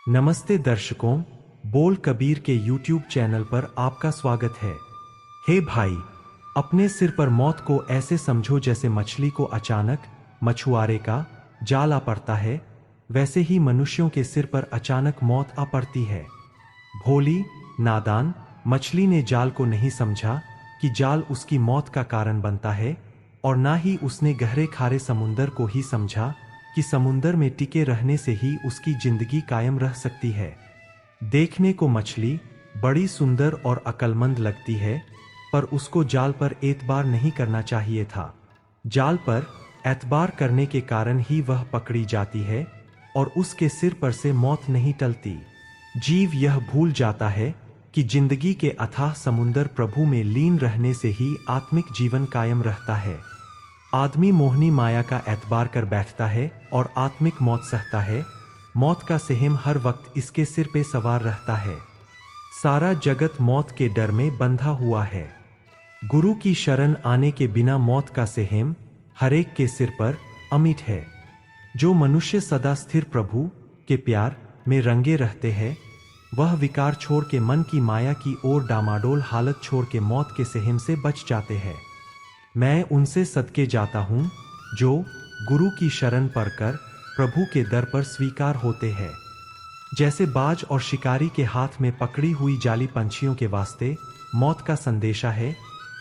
नमस्ते दर्शकों, बोल कबीर के YouTube चैनल पर आपका स्वागत है। हे भाई, अपने सिर पर मौत को ऐसे समझो जैसे मछली को अचानक मछुआरे का जाल आ पड़ता है, वैसे ही मनुष्यों के सिर पर अचानक मौत आ पड़ती है। भोली नादान मछली ने जाल को नहीं समझा कि जाल उसकी मौत का कारण बनता है, और ना ही उसने गहरे खारे समुंदर को ही समझा कि समुंदर में टिके रहने से ही उसकी जिंदगी कायम रह सकती है। देखने को मछली बड़ी सुंदर और अक्लमंद लगती है, पर उसको जाल पर एतबार नहीं करना चाहिए था। जाल पर एतबार करने के कारण ही वह पकड़ी जाती है और उसके सिर पर से मौत नहीं टलती। जीव यह भूल जाता है कि जिंदगी के अथाह समुंदर प्रभु में लीन रहने से ही आत्मिक जीवन कायम रहता है। आदमी मोहनी माया का एतबार कर बैठता है और आत्मिक मौत सहता है। मौत का सेहम हर वक्त इसके सिर पे सवार रहता है। सारा जगत मौत के डर में बंधा हुआ है। गुरु की शरण आने के बिना मौत का सेहम हरेक के सिर पर अमिट है। जो मनुष्य सदा स्थिर प्रभु के प्यार में रंगे रहते हैं, वह विकार छोड़ के मन की माया की ओर डामाडोल हालत छोड़ के मौत के सेहम से बच जाते हैं। मैं उनसे सदके जाता हूँ जो गुरु की शरण पढ़कर प्रभु के दर पर स्वीकार होते हैं। जैसे बाज और शिकारी के हाथ में पकड़ी हुई जाली पंछियों के वास्ते मौत का संदेशा है,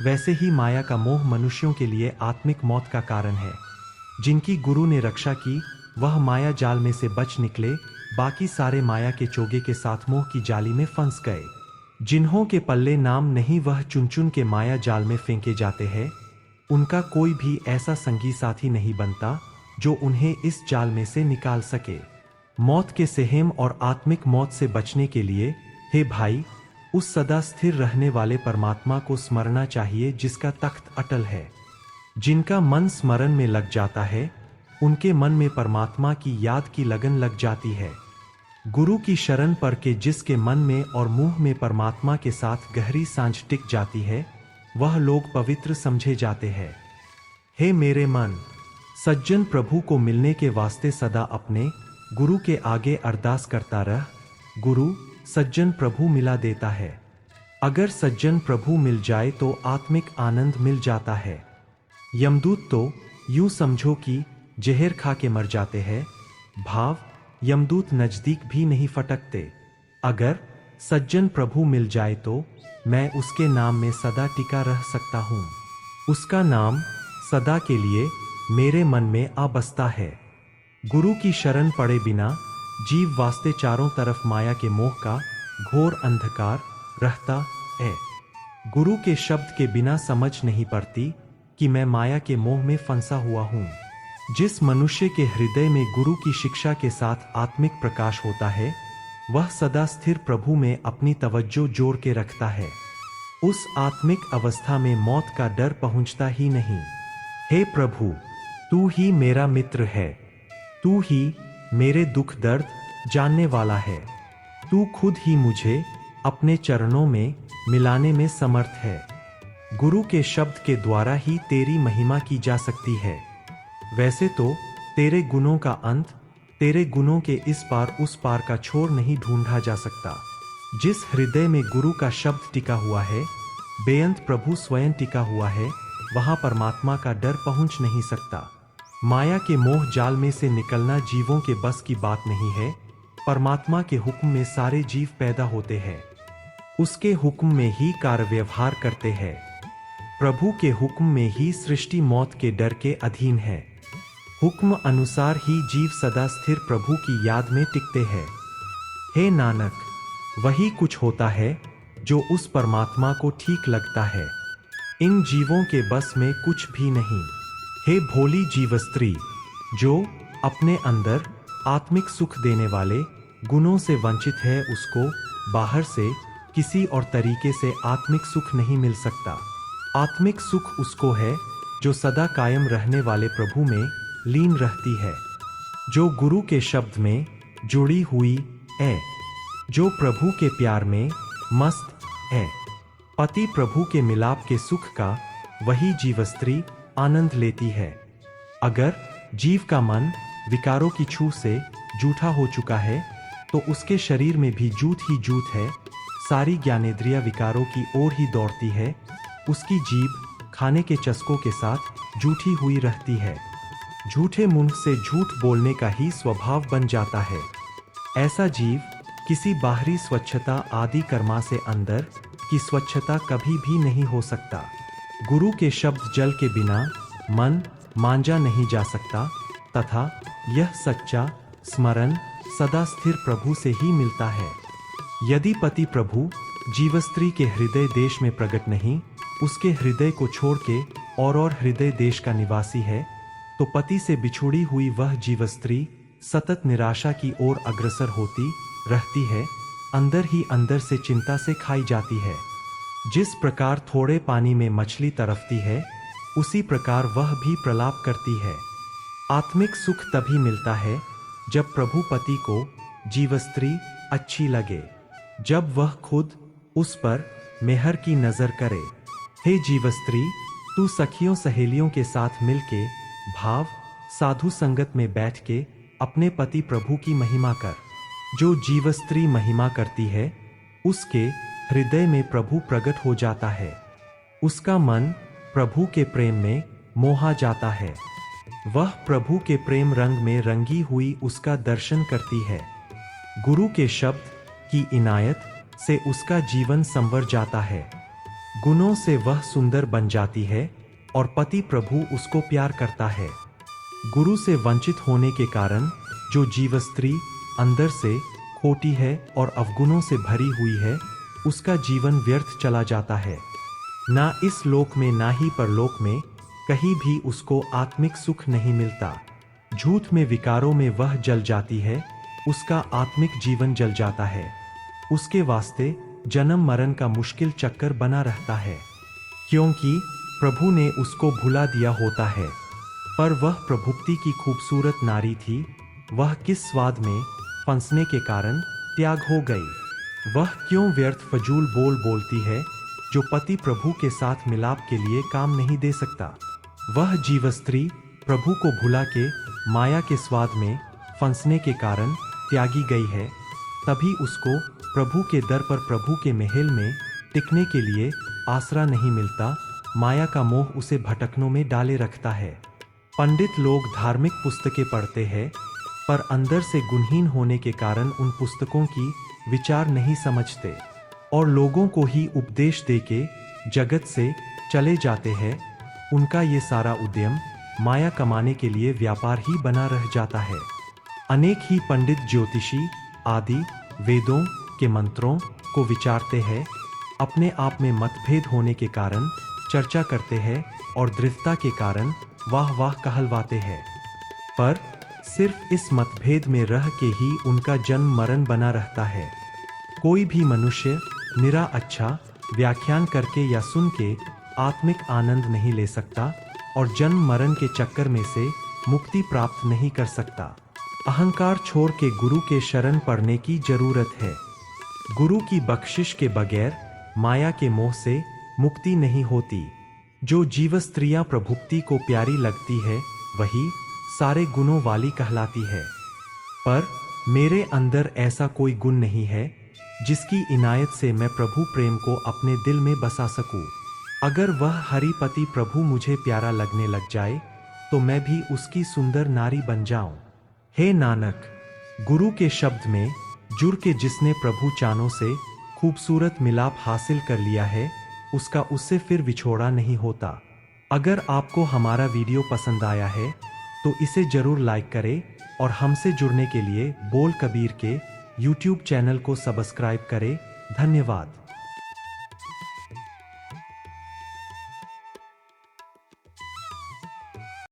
वैसे ही माया का मोह मनुष्यों के लिए आत्मिक मौत का कारण है। जिनकी गुरु ने रक्षा की, वह माया जाल में से बच निकले, बाकी सारे माया के चोगे के साथ मोह की जाली में फंस गए। जिन्हों के पल्ले नाम नहीं, वह चुन चुन के माया जाल में फेंके जाते हैं। उनका कोई भी ऐसा संगी साथी नहीं बनता जो उन्हें इस जाल में से निकाल सके। मौत के सेहम और आत्मिक मौत से बचने के लिए, हे भाई, उस सदा स्थिर रहने वाले परमात्मा को स्मरना चाहिए जिसका तख्त अटल है। जिनका मन स्मरण में लग जाता है, उनके मन में परमात्मा की याद की लगन लग जाती है। गुरु की शरण पर के जिसके मन में और मुंह में परमात्मा के साथ गहरी सांझ टिक जाती है, वह लोग पवित्र समझे जाते हैं। हे मेरे मन, सज्जन प्रभु को मिलने के वास्ते सदा अपने गुरु के आगे अरदास करता रह। गुरु सज्जन प्रभु मिला देता है। अगर सज्जन प्रभु मिल जाए तो आत्मिक आनंद मिल जाता है। यमदूत तो यूं समझो कि जहर खा के मर जाते हैं। भाव, यमदूत नजदीक भी नहीं फटकते। अगर सज्जन प्रभु मिल जाए तो मैं उसके नाम में सदा टिका रह सकता हूँ। उसका नाम सदा के लिए मेरे मन में आ बसता है। गुरु की शरण पड़े बिना जीव वास्ते चारों तरफ माया के मोह का घोर अंधकार रहता है। गुरु के शब्द के बिना समझ नहीं पड़ती कि मैं माया के मोह में फंसा हुआ हूँ। जिस मनुष्य के हृदय में गुरु की शिक्षा के साथ आत्मिक प्रकाश होता है, वह सदा स्थिर प्रभु में अपनी तवज्जो जोड़ के रखता है। उस आत्मिक अवस्था में मौत का डर पहुंचता ही नहीं। हे प्रभु, तू ही मेरा मित्र है। तू ही मेरे दुख दर्द जानने वाला है। तू खुद ही मुझे अपने चरणों में मिलाने में समर्थ है। गुरु के शब्द के द्वारा ही तेरी महिमा की जा सकती है। वैसे तो तेरे गुणों का अंत, तेरे गुणों के इस पार उस पार का छोर नहीं ढूंढा जा सकता। जिस हृदय में गुरु का शब्द टिका हुआ है, बेअंत प्रभु स्वयं टिका हुआ है, वहां परमात्मा का डर पहुंच नहीं सकता। माया के मोह जाल में से निकलना जीवों के बस की बात नहीं है। परमात्मा के हुक्म में सारे जीव पैदा होते हैं। उसके हुक्म में ही कार्य व्यवहार करते हैं। प्रभु के हुक्म में ही सृष्टि मौत के डर के अधीन है। हुक्म अनुसार ही जीव सदा स्थिर प्रभु की याद में टिकते हैं। हे नानक, वही कुछ होता है जो उस परमात्मा को ठीक लगता है। इन जीवों के बस में कुछ भी नहीं। हे भोली जीव स्त्री, जो अपने अंदर आत्मिक सुख देने वाले गुणों से वंचित है, उसको बाहर से किसी और तरीके से आत्मिक सुख नहीं मिल सकता। आत्मिक सुख उसको है जो सदा कायम रहने वाले प्रभु में लीन रहती है, जो गुरु के शब्द में जुड़ी हुई है, जो प्रभु के प्यार में मस्त है। पति प्रभु के मिलाप के सुख का वही जीव स्त्री आनंद लेती है। अगर जीव का मन विकारों की छू से जूठा हो चुका है, तो उसके शरीर में भी जूठ ही जूठ है। सारी ज्ञानेंद्रियां विकारों की ओर ही दौड़ती है। उसकी जीभ खाने के चस्कों के साथ जूठी हुई रहती है। झूठे मुंह से झूठ बोलने का ही स्वभाव बन जाता है। ऐसा जीव किसी बाहरी स्वच्छता आदि कर्मा से अंदर की स्वच्छता कभी भी नहीं हो सकता। गुरु के शब्द जल के बिना मन मांजा नहीं जा सकता तथा यह सच्चा स्मरण सदा स्थिर प्रभु से ही मिलता है। यदि पति प्रभु जीवस्त्री के हृदय देश में प्रकट नहीं, उसके हृदय को छोड़ के और हृदय देश का निवासी है, तो पति से बिछुड़ी हुई वह जीवस्त्री सतत निराशा की ओर अग्रसर होती रहती है, अंदर ही अंदर से चिंता से खाई जाती है। जिस प्रकार थोड़े पानी में मछली तरफती है, उसी प्रकार वह भी प्रलाप करती है। आत्मिक सुख तभी मिलता है जब प्रभु पति को जीवस्त्री अच्छी लगे, जब वह खुद उस पर मेहर की नजर करे। हे जीवस्त्री, तू सखियों सहेलियों के साथ मिलके भाव साधु संगत में बैठ के अपने पति प्रभु की महिमा कर। जो जीवस्त्री महिमा करती है, उसके हृदय में प्रभु प्रकट हो जाता है। उसका मन प्रभु के प्रेम में मोहा जाता है। वह प्रभु के प्रेम रंग में रंगी हुई उसका दर्शन करती है। गुरु के शब्द की इनायत से उसका जीवन संवर जाता है। गुणों से वह सुंदर बन जाती है और पति प्रभु उसको प्यार करता है। गुरु से वंचित होने के कारण जो जीवस्त्री अंदर से खोटी है और अवगुणों से भरी हुई है, उसका जीवन व्यर्थ चला जाता है। ना इस लोक में ना ही परलोक में कहीं भी उसको आत्मिक सुख नहीं मिलता। झूठ में विकारों में वह जल जाती है, उसका आत्मिक जीवन जल जाता है। उसके वास्ते जन्म मरण का मुश्किल चक्कर बना रहता है, क्योंकि प्रभु ने उसको भुला दिया होता है। पर वह प्रभुक्ति की खूबसूरत नारी थी, वह किस स्वाद में फंसने के कारण त्याग हो गई। वह क्यों व्यर्थ फजूल बोल बोलती है, जो पति प्रभु के साथ मिलाप के लिए काम नहीं दे सकता। वह जीवस्त्री प्रभु को भुला के माया के स्वाद में फंसने के कारण त्यागी गई है। तभी उसको प्रभु के दर पर प्रभु के महल में टिकने के लिए आसरा नहीं मिलता। माया का मोह उसे भटकनों में डाले रखता है। पंडित लोग धार्मिक पुस्तकें पढ़ते हैं, पर अंदर से गुणहीन होने के कारण उन पुस्तकों की विचार नहीं समझते और लोगों को ही उपदेश देके जगत से चले जाते हैं। उनका ये सारा उद्यम माया कमाने के लिए व्यापार ही बना रह जाता है। अनेक ही पंडित ज्योतिषी आदि वेदों के मंत्रों को विचारते हैं, अपने आप में मतभेद होने के कारण चर्चा करते हैं और दृढ़ता के कारण वाह वाह कहलवाते हैं, पर सिर्फ इस मतभेद में रह के ही उनका जन्म मरण बना रहता है। कोई भी मनुष्य निरा अच्छा व्याख्यान करके या सुन के आत्मिक आनंद नहीं ले सकता और जन्म मरण के चक्कर में से मुक्ति प्राप्त नहीं कर सकता। अहंकार छोड़ के गुरु के शरण पड़ने की जरूरत है। गुरु की बख्शिश के बगैर माया के मोह से मुक्ति नहीं होती। जो जीवस्त्रियां प्रभुक्ति को प्यारी लगती है, वही सारे गुणों वाली कहलाती है। पर मेरे अंदर ऐसा कोई गुण नहीं है जिसकी इनायत से मैं प्रभु प्रेम को अपने दिल में बसा सकूं। अगर वह हरिपति प्रभु मुझे प्यारा लगने लग जाए, तो मैं भी उसकी सुंदर नारी बन जाऊं। हे नानक, गुरु के शब्द में जुड़ के जिसने प्रभु चानों से खूबसूरत मिलाप हासिल कर लिया है, उसका उससे फिर विछोड़ा नहीं होता। अगर आपको हमारा वीडियो पसंद आया है तो इसे जरूर लाइक करें और हमसे जुड़ने के लिए बोल कबीर के YouTube चैनल को सब्सक्राइब करें। धन्यवाद।